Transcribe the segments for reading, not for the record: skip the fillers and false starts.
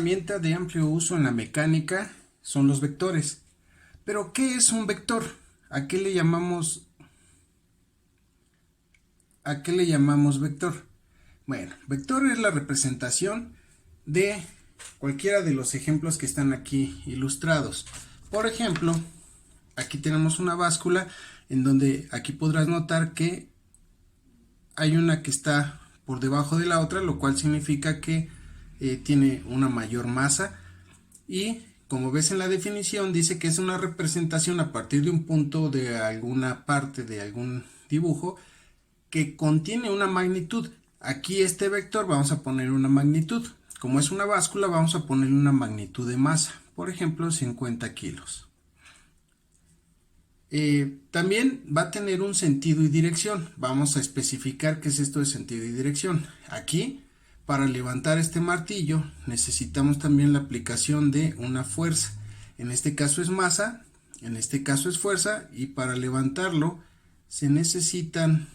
herramienta de amplio uso en la mecánica son los vectores. Pero, ¿qué es un vector? ¿A qué le llamamos vector? Bueno, vector es la representación de cualquiera de los ejemplos que están aquí ilustrados. Por ejemplo, aquí tenemos una báscula en donde aquí podrás notar que hay una que está por debajo de la otra, lo cual significa que tiene una mayor masa, y como ves en la definición dice que es una representación a partir de un punto de alguna parte de algún dibujo que contiene una magnitud. Aquí este vector vamos a poner una magnitud. Como es una báscula, vamos a ponerle una magnitud de masa, por ejemplo 50 kilos. También va a tener un sentido y dirección. Vamos a especificar qué es esto de sentido y dirección. Aquí, para levantar este martillo, necesitamos también la aplicación de una fuerza. En este caso es masa, en este caso es fuerza, y para levantarlo se necesitan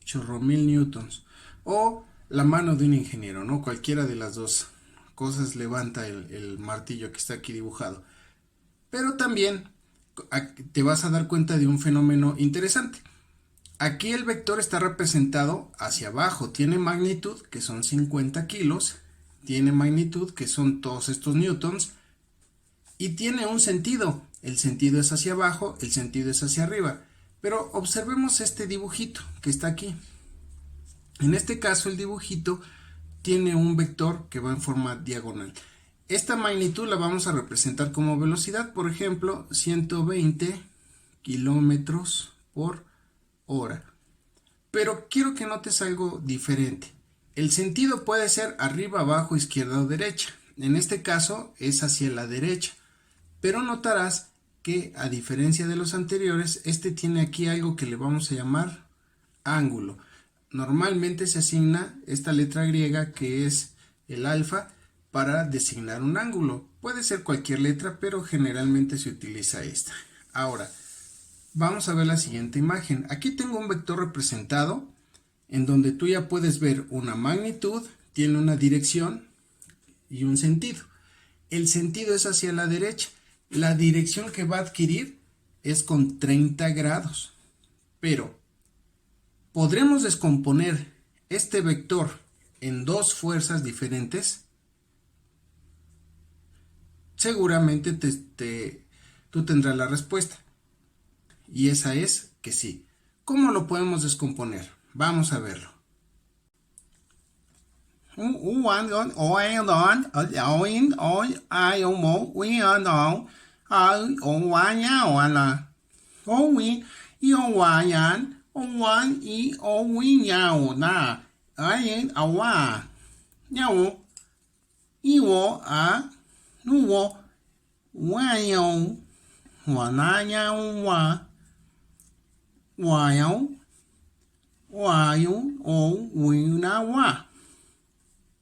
chorro mil newtons o la mano de un ingeniero, ¿no? Cualquiera de las dos cosas levanta el martillo que está aquí dibujado. Pero también te vas a dar cuenta de un fenómeno interesante. Aquí el vector está representado hacia abajo, tiene magnitud que son 50 kilos, tiene magnitud que son todos estos newtons, y tiene un sentido. El sentido es hacia abajo, el sentido es hacia arriba. Pero observemos este dibujito que está aquí. En este caso el dibujito tiene un vector que va en forma diagonal. Esta magnitud la vamos a representar como velocidad, por ejemplo 120 kilómetros por hora. Pero quiero que notes algo diferente. El sentido puede ser arriba, abajo, izquierda o derecha. En este caso es hacia la derecha. Pero notarás que, a diferencia de los anteriores, este tiene aquí algo que le vamos a llamar ángulo. Normalmente se asigna esta letra griega, que es el alfa, para designar un ángulo. Puede ser cualquier letra, pero generalmente se utiliza esta. Ahora, vamos a ver la siguiente imagen. Aquí tengo un vector representado, en donde tú ya puedes ver una magnitud, tiene una dirección y un sentido. El sentido es hacia la derecha. La dirección que va a adquirir es con 30 grados. Pero podremos descomponer este vector en dos fuerzas diferentes. Seguramente tú tendrás la respuesta. Y esa es que sí. ¿Cómo lo podemos descomponer? Vamos a verlo.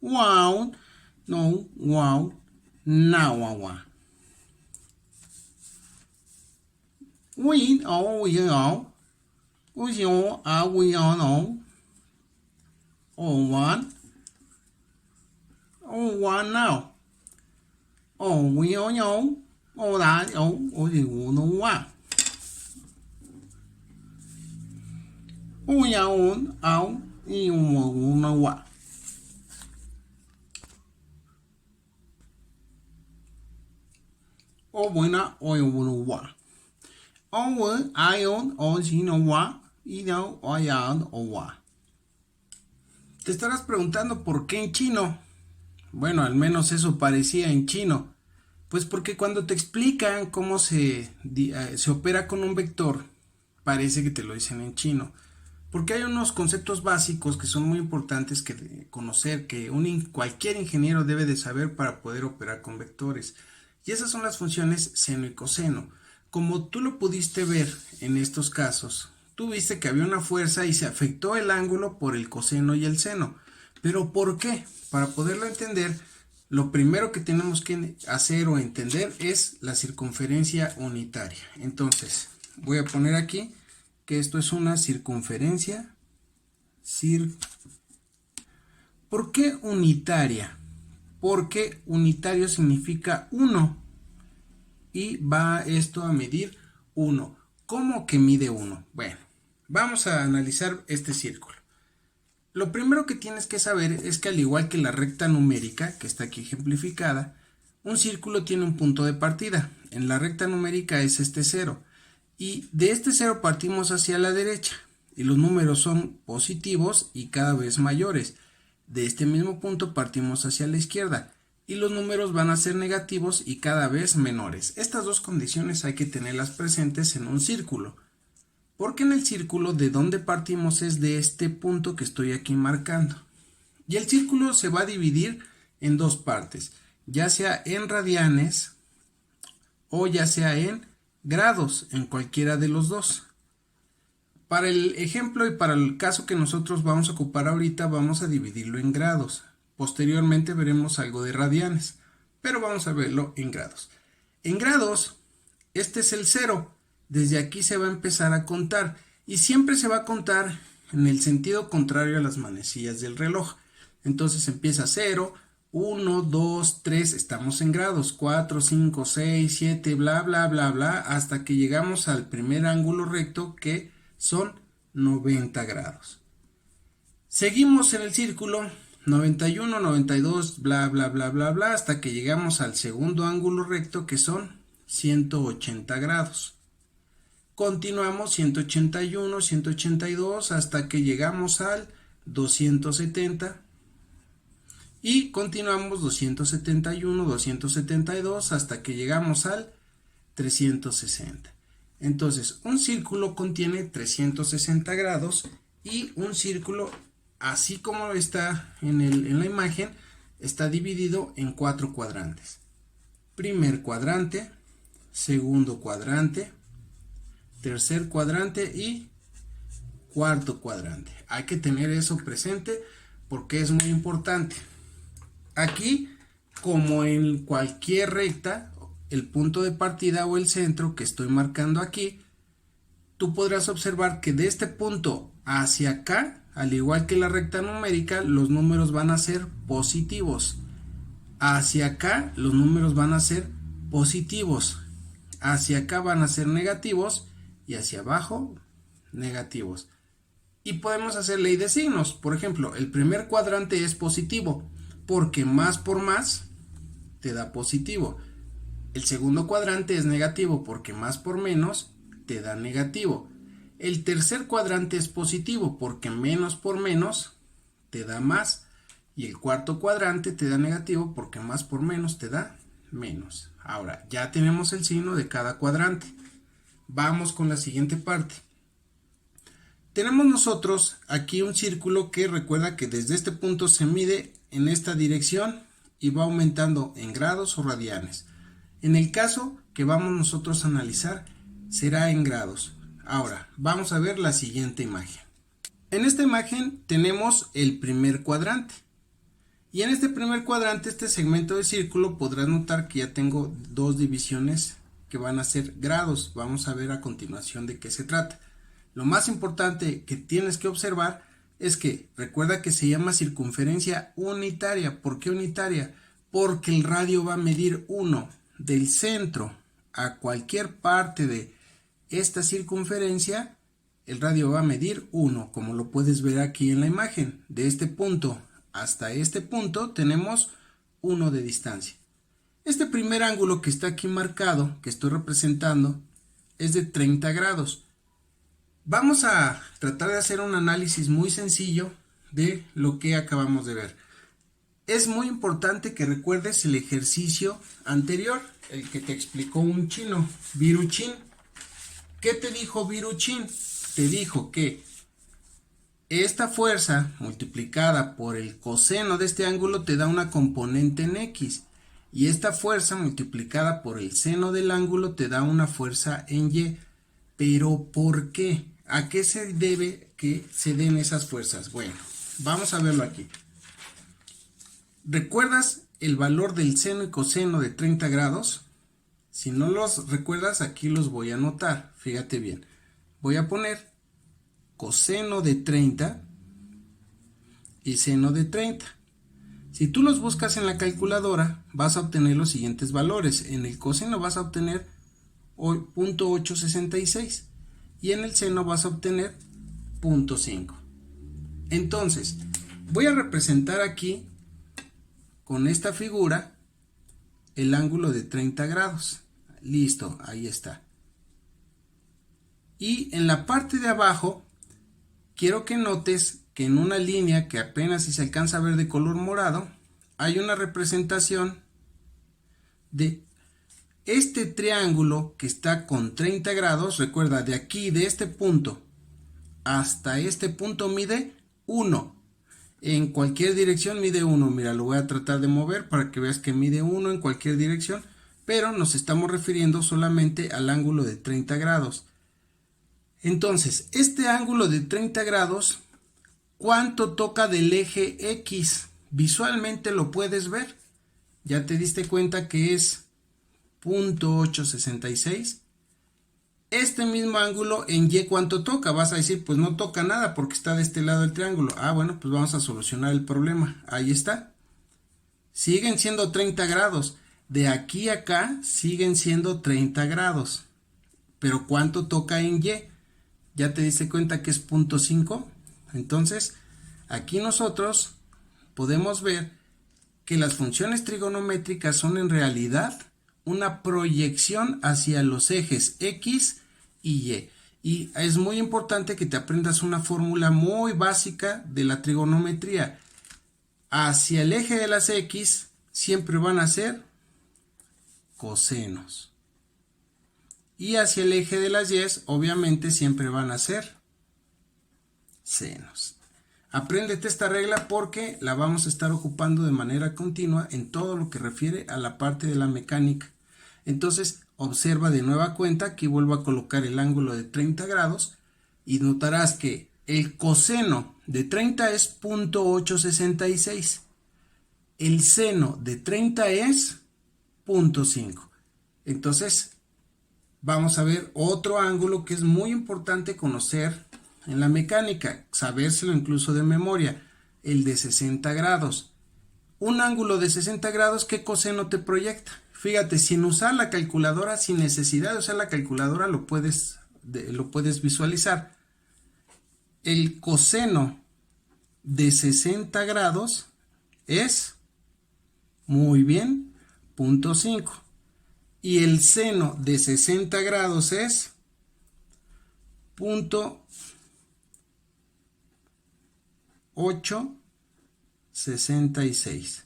Wow, no, wow, na wow. We all we all. We all are we all know. Oh one. Oh one now. Oh we all know. Oh that oh you know what. Oh yeah on out you know what. O buena o wa. O ion o sino wa y no o yan o wa. Te estarás preguntando por qué en chino. Bueno, al menos eso parecía en chino. Pues porque cuando te explican cómo se opera con un vector, parece que te lo dicen en chino. Porque hay unos conceptos básicos que son muy importantes que conocer, que cualquier ingeniero debe de saber para poder operar con vectores. Y esas son las funciones seno y coseno. Como tú lo pudiste ver en estos casos, tú viste que había una fuerza y se afectó el ángulo por el coseno y el seno. ¿Pero por qué? Para poderlo entender, lo primero que tenemos que hacer o entender es la circunferencia unitaria. Entonces, voy a poner aquí que esto es una circunferencia. ¿Por qué unitaria? porque unitario significa 1 y va esto a medir 1. ¿Cómo que mide 1? Bueno, vamos a analizar este círculo. Lo primero que tienes que saber es que al igual que la recta numérica, que está aquí ejemplificada, un círculo tiene un punto de partida. En la recta numérica es este 0. Y de este 0 partimos hacia la derecha. Y los números son positivos y cada vez mayores. De este mismo punto partimos hacia la izquierda. Y los números van a ser negativos y cada vez menores. Estas dos condiciones hay que tenerlas presentes en un círculo. Porque en el círculo de donde partimos es de este punto que estoy aquí marcando. Y el círculo se va a dividir en dos partes, ya sea en radianes o ya sea en grados, en cualquiera de los dos. Para el ejemplo y para el caso que nosotros vamos a ocupar ahorita, vamos a dividirlo en grados. Posteriormente veremos algo de radianes, pero vamos a verlo en grados. En grados, este es el 0. Desde aquí se va a empezar a contar y siempre se va a contar en el sentido contrario a las manecillas del reloj. Entonces empieza 0, 1, 2, 3, estamos en grados, 4, 5, 6, 7, bla, bla, bla, bla, hasta que llegamos al primer ángulo recto que son 90 grados. Seguimos en el círculo 91, 92, bla, bla, bla, bla, bla, hasta que llegamos al segundo ángulo recto que son 180 grados. Continuamos 181, 182 hasta que llegamos al 270 y continuamos 271, 272 hasta que llegamos al 360. Entonces, un círculo contiene 360 grados y un círculo, así como está en la imagen, está dividido en 4 cuadrantes. Primer cuadrante, segundo cuadrante, tercer cuadrante y cuarto cuadrante. Hay que tener eso presente porque es muy importante. Aquí, como en cualquier recta, el punto de partida o el centro que estoy marcando aquí, tú podrás observar que de este punto hacia acá, al igual que la recta numérica, los números van a ser positivos. Hacia acá, los números van a ser positivos. Hacia acá van a ser negativos y hacia abajo negativos. Y podemos hacer ley de signos. Por ejemplo, el primer cuadrante es positivo porque más por más te da positivo. El segundo cuadrante es negativo porque más por menos te da negativo. El tercer cuadrante es positivo porque menos por menos te da más. Y el cuarto cuadrante te da negativo porque más por menos te da menos. Ahora, ya tenemos el signo de cada cuadrante. Vamos con la siguiente parte. Tenemos nosotros aquí un círculo que recuerda que desde este punto se mide en esta dirección y va aumentando en grados o radianes. En el caso que vamos nosotros a analizar será en grados. Ahora, vamos a ver la siguiente imagen. En esta imagen tenemos el primer cuadrante. Y en este primer cuadrante, este segmento de círculo, podrás notar que ya tengo dos divisiones que van a ser grados. Vamos a ver a continuación de qué se trata. Lo más importante que tienes que observar es que recuerda que se llama circunferencia unitaria. ¿Por qué unitaria? Porque el radio va a medir 1 del centro a cualquier parte de esta circunferencia. El radio va a medir 1, como lo puedes ver aquí en la imagen. De este punto hasta este punto tenemos 1 de distancia. Este primer ángulo que está aquí marcado, que estoy representando, es de 30 grados. Vamos a tratar de hacer un análisis muy sencillo de lo que acabamos de ver. Es muy importante que recuerdes el ejercicio anterior, el que te explicó un chino, Viruchin. ¿Qué te dijo Viruchin? Te dijo que esta fuerza multiplicada por el coseno de este ángulo te da una componente en X. Y esta fuerza multiplicada por el seno del ángulo te da una fuerza en Y. ¿Pero por qué? ¿A qué se debe que se den esas fuerzas? Bueno, vamos a verlo aquí. ¿Recuerdas el valor del seno y coseno de 30 grados? Si no los recuerdas, aquí los voy a anotar. Fíjate bien. Voy a poner coseno de 30 y seno de 30. Si tú los buscas en la calculadora, vas a obtener los siguientes valores. En el coseno vas a obtener 0.866 y en el seno vas a obtener 0.5. Entonces, voy a representar aquí con esta figura el ángulo de 30 grados. Listo, ahí está. Y en la parte de abajo, quiero que notes que en una línea que apenas si se alcanza a ver de color morado, hay una representación de este triángulo que está con 30 grados. Recuerda, de aquí, de este punto hasta este punto mide 1. En cualquier dirección mide 1. Mira, lo voy a tratar de mover para que veas que mide 1 en cualquier dirección, pero nos estamos refiriendo solamente al ángulo de 30 grados. Entonces, este ángulo de 30 grados, ¿cuánto toca del eje X? Visualmente lo puedes ver. Ya te diste cuenta que es 0.866. Este mismo ángulo en Y, ¿cuánto toca? Vas a decir, pues no toca nada porque está de este lado del triángulo. Ah, bueno, pues vamos a solucionar el problema. Ahí está. Siguen siendo 30 grados. De aquí a acá siguen siendo 30 grados. Pero ¿cuánto toca en Y? Ya te diste cuenta que es 0.5. Entonces, aquí nosotros podemos ver que las funciones trigonométricas son en realidad una proyección hacia los ejes X y Y. Y es muy importante que te aprendas una fórmula muy básica de la trigonometría. Hacia el eje de las X siempre van a ser cosenos. Y hacia el eje de las Y, obviamente, siempre van a ser senos. Apréndete esta regla porque la vamos a estar ocupando de manera continua en todo lo que refiere a la parte de la mecánica. Entonces, observa de nueva cuenta, aquí vuelvo a colocar el ángulo de 30 grados y notarás que el coseno de 30 es 0.866. El seno de 30 es 0.5. Entonces, vamos a ver otro ángulo que es muy importante conocer en la mecánica, sabérselo incluso de memoria, el de 60 grados. Un ángulo de 60 grados, ¿qué coseno te proyecta? Fíjate, sin usar la calculadora, sin necesidad de usar la calculadora, lo puedes visualizar. El coseno de 60 grados es, muy bien, 0.5. Y el seno de 60 grados es 0.866.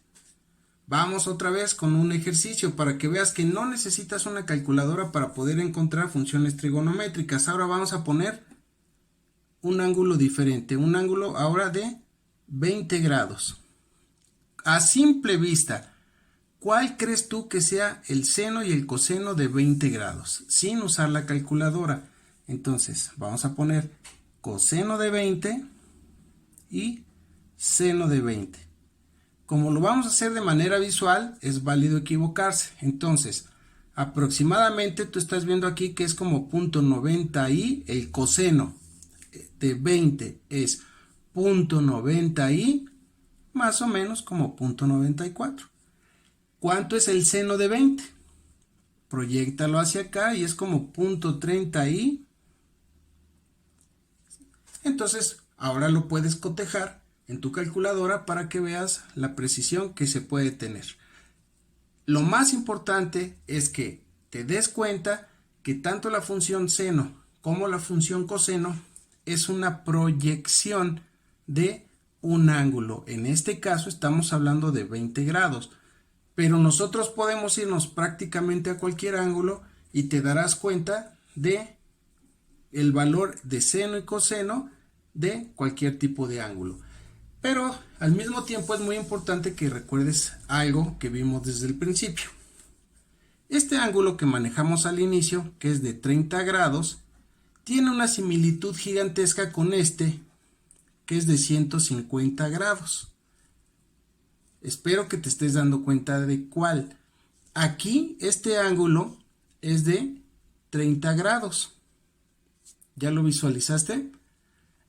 Vamos otra vez con un ejercicio para que veas que no necesitas una calculadora para poder encontrar funciones trigonométricas. Ahora vamos a poner un ángulo diferente, un ángulo ahora de 20 grados. A simple vista, ¿cuál crees tú que sea el seno y el coseno de 20 grados? Sin usar la calculadora. Entonces, vamos a poner coseno de 20 y seno de 20. Como lo vamos a hacer de manera visual, es válido equivocarse. Entonces, aproximadamente tú estás viendo aquí que es como 0.90 y el coseno de 20 es 0.90 y más o menos como 0.94. ¿Cuánto es el seno de 20? Proyéctalo hacia acá y es como 0.30 y. Entonces, ahora lo puedes cotejar en tu calculadora para que veas la precisión que se puede tener. Lo más importante es que te des cuenta que tanto la función seno como la función coseno es una proyección de un ángulo. En este caso estamos hablando de 20 grados, pero nosotros podemos irnos prácticamente a cualquier ángulo y te darás cuenta de el valor de seno y coseno de cualquier tipo de ángulo. Pero al mismo tiempo es muy importante que recuerdes algo que vimos desde el principio. Este ángulo que manejamos al inicio, que es de 30 grados, tiene una similitud gigantesca con este, que es de 150 grados. Espero que te estés dando cuenta de cuál. Aquí este ángulo es de 30 grados. ¿Ya lo visualizaste?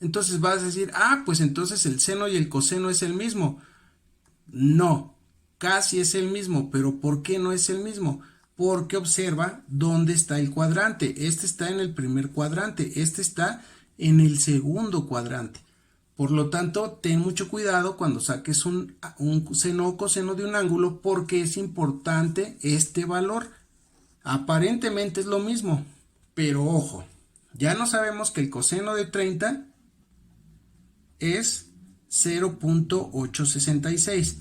Entonces vas a decir, ah, pues entonces el seno y el coseno es el mismo. No, casi es el mismo, pero ¿por qué no es el mismo? Porque observa dónde está el cuadrante. Este está en el primer cuadrante, este está en el segundo cuadrante. Por lo tanto, ten mucho cuidado cuando saques un seno o coseno de un ángulo, porque es importante este valor. Aparentemente es lo mismo, pero ojo, ya no sabemos que el coseno de 30 es 0.866,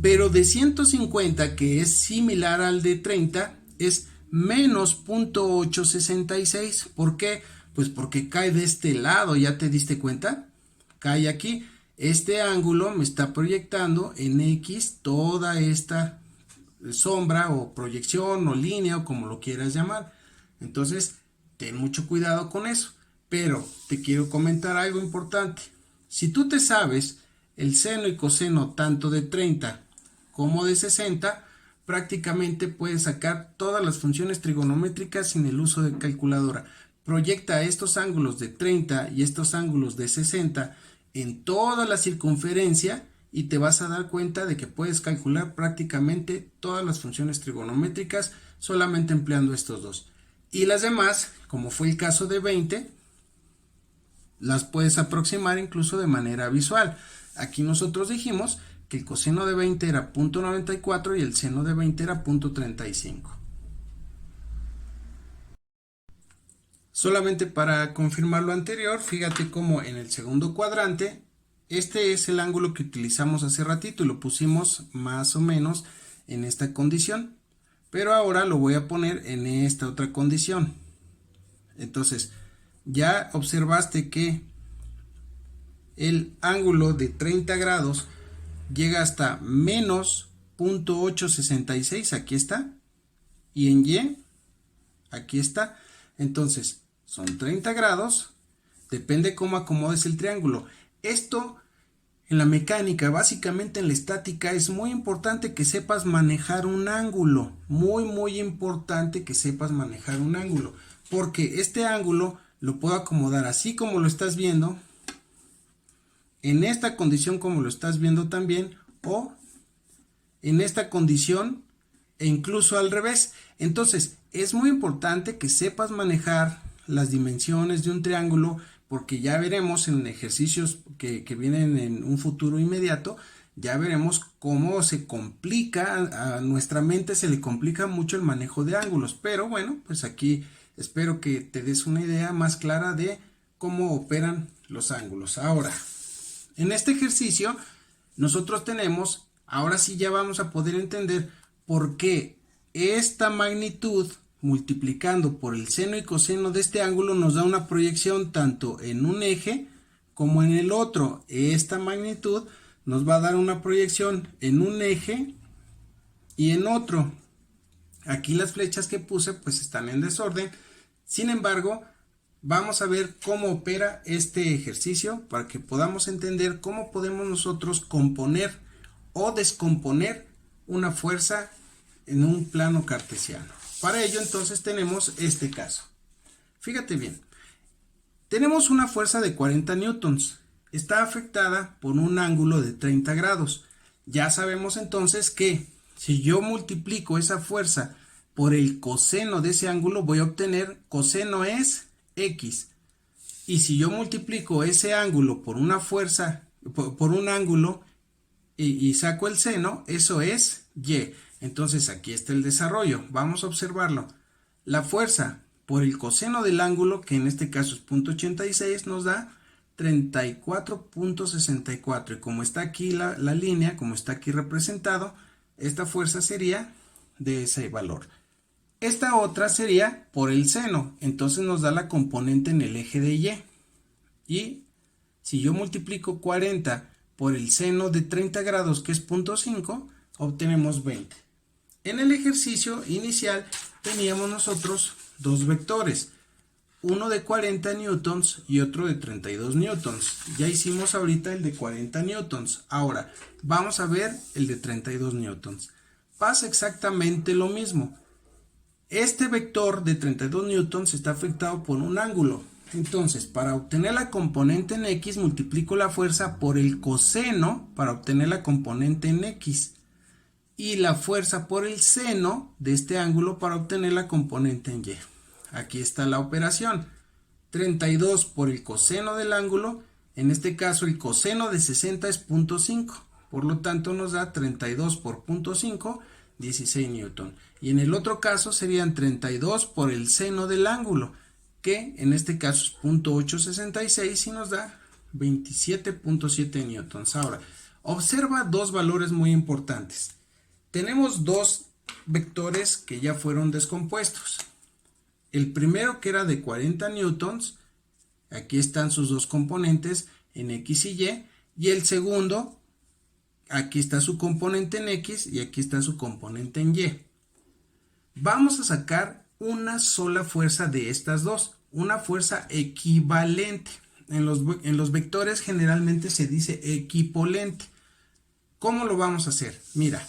pero de 150, que es similar al de 30, es menos 0.866. ¿Por qué? Pues porque cae de este lado, ¿ya te diste cuenta? Cae aquí. Este ángulo me está proyectando en X toda esta sombra o proyección o línea o como lo quieras llamar. Entonces, ten mucho cuidado con eso. Pero te quiero comentar algo importante. Si tú te sabes el seno y coseno tanto de 30 como de 60, prácticamente puedes sacar todas las funciones trigonométricas sin el uso de calculadora. Proyecta estos ángulos de 30 y estos ángulos de 60 en toda la circunferencia y te vas a dar cuenta de que puedes calcular prácticamente todas las funciones trigonométricas solamente empleando estos dos. Y las demás, como fue el caso de 20, las puedes aproximar incluso de manera visual. Aquí nosotros dijimos que el coseno de 20 era 0.94 y el seno de 20 era 0.35. Solamente para confirmar lo anterior, fíjate cómo en el segundo cuadrante, este es el ángulo que utilizamos hace ratito y lo pusimos más o menos en esta condición, pero ahora lo voy a poner en esta otra condición. Entonces, ya observaste que el ángulo de 30 grados llega hasta menos 0.866, aquí está, y en Y, aquí está. Entonces, son 30 grados, depende cómo acomodes el triángulo. Esto en la mecánica, básicamente en la estática, es muy importante que sepas manejar un ángulo, muy importante que sepas manejar un ángulo, porque este ángulo lo puedo acomodar así como lo estás viendo, en esta condición como lo estás viendo también, o en esta condición e incluso al revés. Entonces es muy importante que sepas manejar las dimensiones de un triángulo, porque ya veremos en ejercicios que vienen en un futuro inmediato, ya veremos cómo se complica, a nuestra mente se le complica mucho el manejo de ángulos, pero bueno, pues aquí espero que te des una idea más clara de cómo operan los ángulos. Ahora, en este ejercicio nosotros tenemos, ahora sí ya vamos a poder entender por qué esta magnitud multiplicando por el seno y coseno de este ángulo nos da una proyección tanto en un eje como en el otro. Esta magnitud nos va a dar una proyección en un eje y en otro. Aquí las flechas que puse pues están en desorden. Sin embargo, vamos a ver cómo opera este ejercicio para que podamos entender cómo podemos nosotros componer o descomponer una fuerza en un plano cartesiano. Para ello entonces tenemos este caso. Fíjate bien, tenemos una fuerza de 40 newtons, está afectada por un ángulo de 30 grados. Ya sabemos entonces que si yo multiplico esa fuerza por el coseno de ese ángulo, voy a obtener coseno es X. Y si yo multiplico ese ángulo por una fuerza, por un ángulo y saco el seno, eso es Y. Entonces aquí está el desarrollo, vamos a observarlo. La fuerza por el coseno del ángulo, que en este caso es 0.86, nos da 34.64, y como está aquí la línea, como está aquí representado, esta fuerza sería de ese valor. Esta otra sería por el seno, entonces nos da la componente en el eje de Y. Y si yo multiplico 40 por el seno de 30 grados, que es 0.5, obtenemos 20. En el ejercicio inicial teníamos nosotros dos vectores, uno de 40 newtons y otro de 32 newtons. Ya hicimos ahorita el de 40 newtons. Ahora vamos a ver el de 32 newtons. Pasa exactamente lo mismo. Este vector de 32 newtons está afectado por un ángulo. Entonces, para obtener la componente en X, multiplico la fuerza por el coseno para obtener la componente en X. Y la fuerza por el seno de este ángulo para obtener la componente en Y. Aquí está la operación. 32 por el coseno del ángulo. En este caso, el coseno de 60 es 0.5. Por lo tanto, nos da 32 por 0.5, 16 newton. Y en el otro caso serían 32 por el seno del ángulo, que en este caso es 0.866 y nos da 27.7 newtons. Ahora, observa dos valores muy importantes. Tenemos dos vectores que ya fueron descompuestos. El primero, que era de 40 newtons, aquí están sus dos componentes en X y el segundo, aquí está su componente en X y aquí está su componente en Y. Vamos a sacar una sola fuerza de estas dos, una fuerza equivalente. En los vectores generalmente se dice equipolente. ¿Cómo lo vamos a hacer? Mira,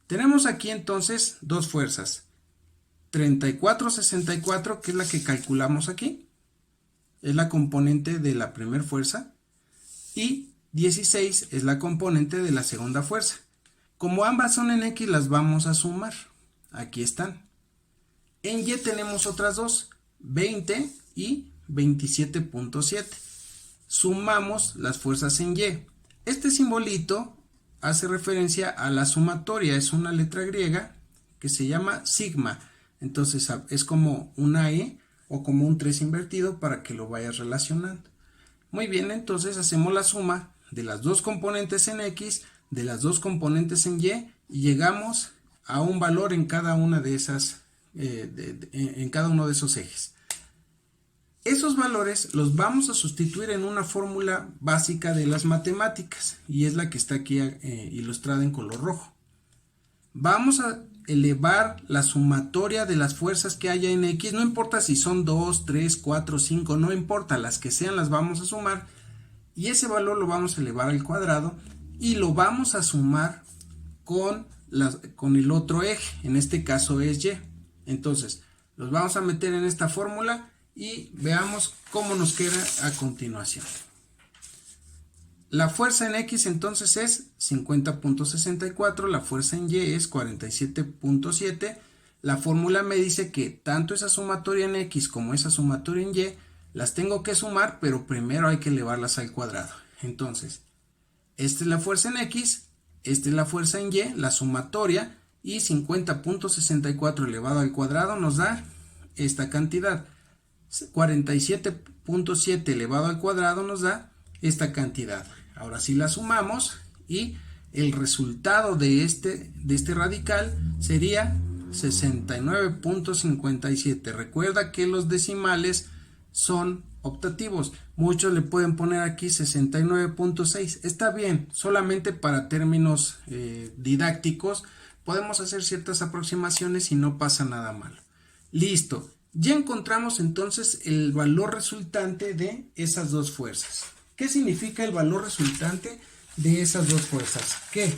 tenemos aquí entonces dos fuerzas. 34/64, que es la que calculamos aquí, es la componente de la primera fuerza, y 16 es la componente de la segunda fuerza. Como ambas son en X, las vamos a sumar. Aquí están. En Y tenemos otras dos, 20 y 27.7. Sumamos las fuerzas en Y. Este simbolito hace referencia a la sumatoria, es una letra griega que se llama sigma. Entonces es como una E o como un 3 invertido para que lo vayas relacionando. Muy bien, entonces hacemos la suma de las dos componentes en X, de las dos componentes en Y, y llegamos a un valor en cada una de esas, en cada uno de esos ejes. Esos valores los vamos a sustituir en una fórmula básica de las matemáticas, y es la que está aquí ilustrada en color rojo. Vamos a elevar la sumatoria de las fuerzas que haya en X, no importa si son 2, 3, 4, 5, no importa, las que sean las vamos a sumar, y ese valor lo vamos a elevar al cuadrado y lo vamos a sumar con el otro eje, en este caso es Y. Entonces, los vamos a meter en esta fórmula y veamos cómo nos queda a continuación. La fuerza en X entonces es 50.64, la fuerza en Y es 47.7. La fórmula me dice que tanto esa sumatoria en X como esa sumatoria en Y las tengo que sumar, pero primero hay que elevarlas al cuadrado. Entonces, esta es la fuerza en X, esta es la fuerza en Y, la sumatoria, y 50.64 elevado al cuadrado nos da esta cantidad. 47.7 elevado al cuadrado nos da esta cantidad. Ahora sí la sumamos y el resultado de este radical sería 69.57. Recuerda que los decimales son optativos. Muchos le pueden poner aquí 69.6. Está bien, solamente para términos didácticos podemos hacer ciertas aproximaciones y no pasa nada malo. Listo. Ya encontramos entonces el valor resultante de esas dos fuerzas. ¿Qué significa el valor resultante de esas dos fuerzas? Que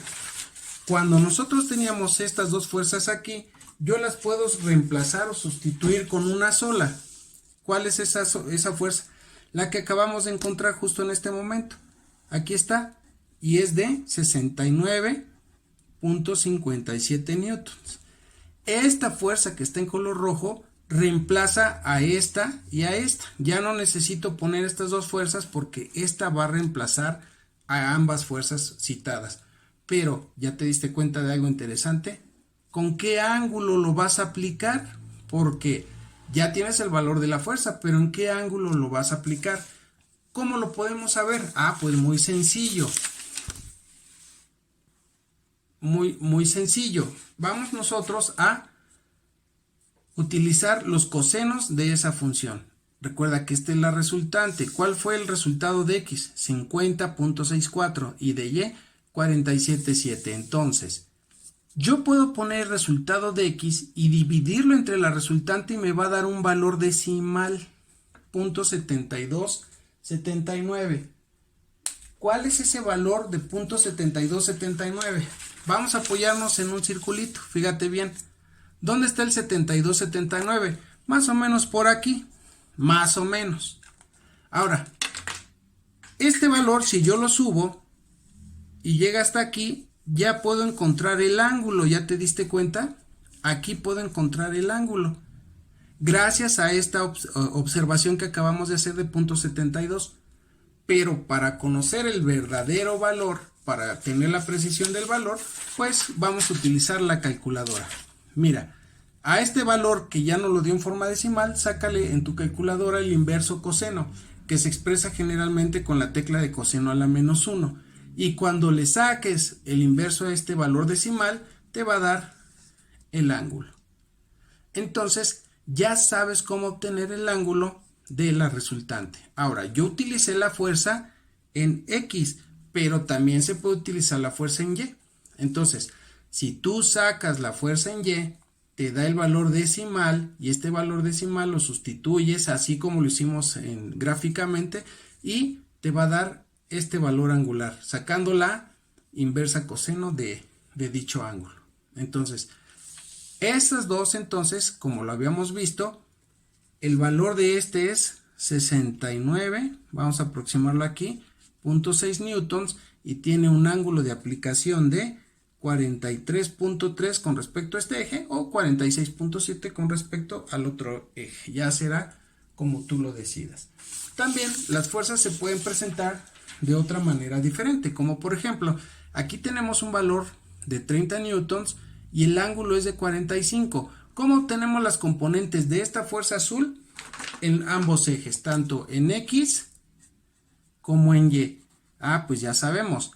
cuando nosotros teníamos estas dos fuerzas aquí, yo las puedo reemplazar o sustituir con una sola. ¿Cuál es esa fuerza? La que acabamos de encontrar justo en este momento. Aquí está. Y es de 69.57 newtons. Esta fuerza que está en color rojo reemplaza a esta y a esta. Ya no necesito poner estas dos fuerzas porque esta va a reemplazar a ambas fuerzas citadas. Pero, ¿ya te diste cuenta de algo interesante? ¿Con qué ángulo lo vas a aplicar? Porque ya tienes el valor de la fuerza, pero ¿en qué ángulo lo vas a aplicar? ¿Cómo lo podemos saber? Pues muy sencillo. Muy sencillo. Vamos nosotros a utilizar los cosenos de esa función. Recuerda que esta es la resultante. ¿Cuál fue el resultado de X? 50.64 y de Y 47.7. Entonces, yo puedo poner el resultado de X y dividirlo entre la resultante y me va a dar un valor decimal. .7279. ¿Cuál es ese valor de .7279? Vamos a apoyarnos en un circulito. Fíjate bien. ¿Dónde está el 7279? Más o menos por aquí. más o menos. Ahora, este valor, si yo lo subo y llega hasta aquí, ya puedo encontrar el ángulo. ¿Ya te diste cuenta? Aquí puedo encontrar el ángulo, gracias a esta observación que acabamos de hacer de punto 72. Pero para conocer el verdadero valor, para tener la precisión del valor, pues vamos a utilizar la calculadora. Mira, a este valor que ya nos lo dio en forma decimal, sácale en tu calculadora el inverso coseno, que se expresa generalmente con la tecla de coseno a la menos 1. Y cuando le saques el inverso a este valor decimal, te va a dar el ángulo. Entonces, ya sabes cómo obtener el ángulo de la resultante. Ahora, yo utilicé la fuerza en X, pero también se puede utilizar la fuerza en Y. Entonces, si tú sacas la fuerza en Y, te da el valor decimal, y este valor decimal lo sustituyes así como lo hicimos gráficamente, y te va a dar este valor angular, sacando la inversa coseno de dicho ángulo. Entonces, estas dos, entonces, como lo habíamos visto, el valor de este es 69, vamos a aproximarlo aquí, 0.6 newtons, y tiene un ángulo de aplicación de 43.3 con respecto a este eje, o 46.7 con respecto al otro eje. Ya será como tú lo decidas. También las fuerzas se pueden presentar de otra manera diferente, como por ejemplo, aquí tenemos un valor de 30 newtons y el ángulo es de 45. ¿Cómo obtenemos las componentes de esta fuerza azul? En ambos ejes, tanto en X como en Y. Pues ya sabemos,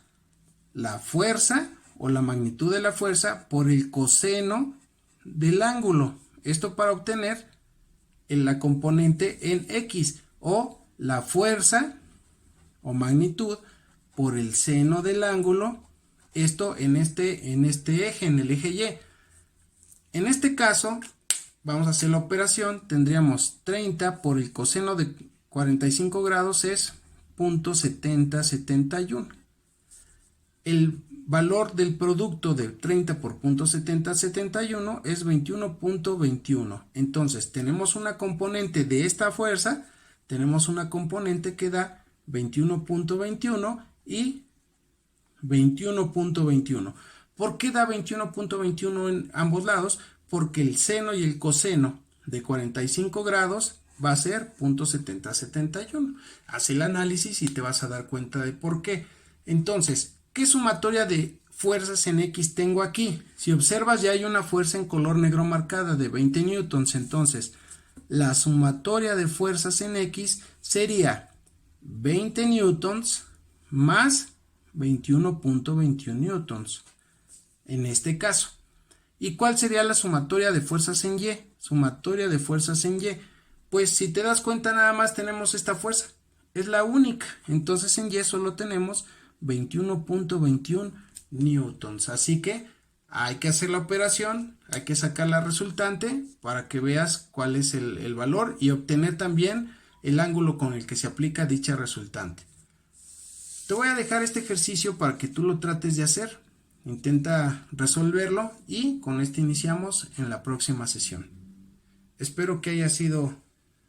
la fuerza o la magnitud de la fuerza por el coseno del ángulo. Esto para obtener la componente en X, o la fuerza o magnitud por el seno del ángulo. Esto en este eje, en el eje Y. En este caso, vamos a hacer la operación, tendríamos 30 por el coseno de 45 grados es 0.7071. El valor del producto de 30 por 0.7071 es 21.21. Entonces, tenemos una componente de esta fuerza, tenemos una componente que da 21.21 y 21.21. ¿Por qué da 21.21 en ambos lados? Porque el seno y el coseno de 45 grados va a ser 0.7071. Haz el análisis y te vas a dar cuenta de por qué. Entonces, ¿qué sumatoria de fuerzas en X tengo aquí? Si observas, ya hay una fuerza en color negro marcada de 20 newtons. Entonces, la sumatoria de fuerzas en X sería 20 newtons más 21.21 newtons en este caso. ¿Y cuál sería la sumatoria de fuerzas en Y? Sumatoria de fuerzas en Y. Pues si te das cuenta, nada más tenemos esta fuerza. Es la única. Entonces en Y solo tenemos 21.21 newtons. Así que hay que hacer la operación, hay que sacar la resultante para que veas cuál es el valor y obtener también el ángulo con el que se aplica dicha resultante. Te voy a dejar este ejercicio para que tú lo trates de hacer. Intenta resolverlo y con esto iniciamos en la próxima sesión. Espero que haya sido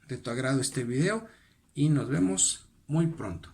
de tu agrado este video y nos vemos muy pronto.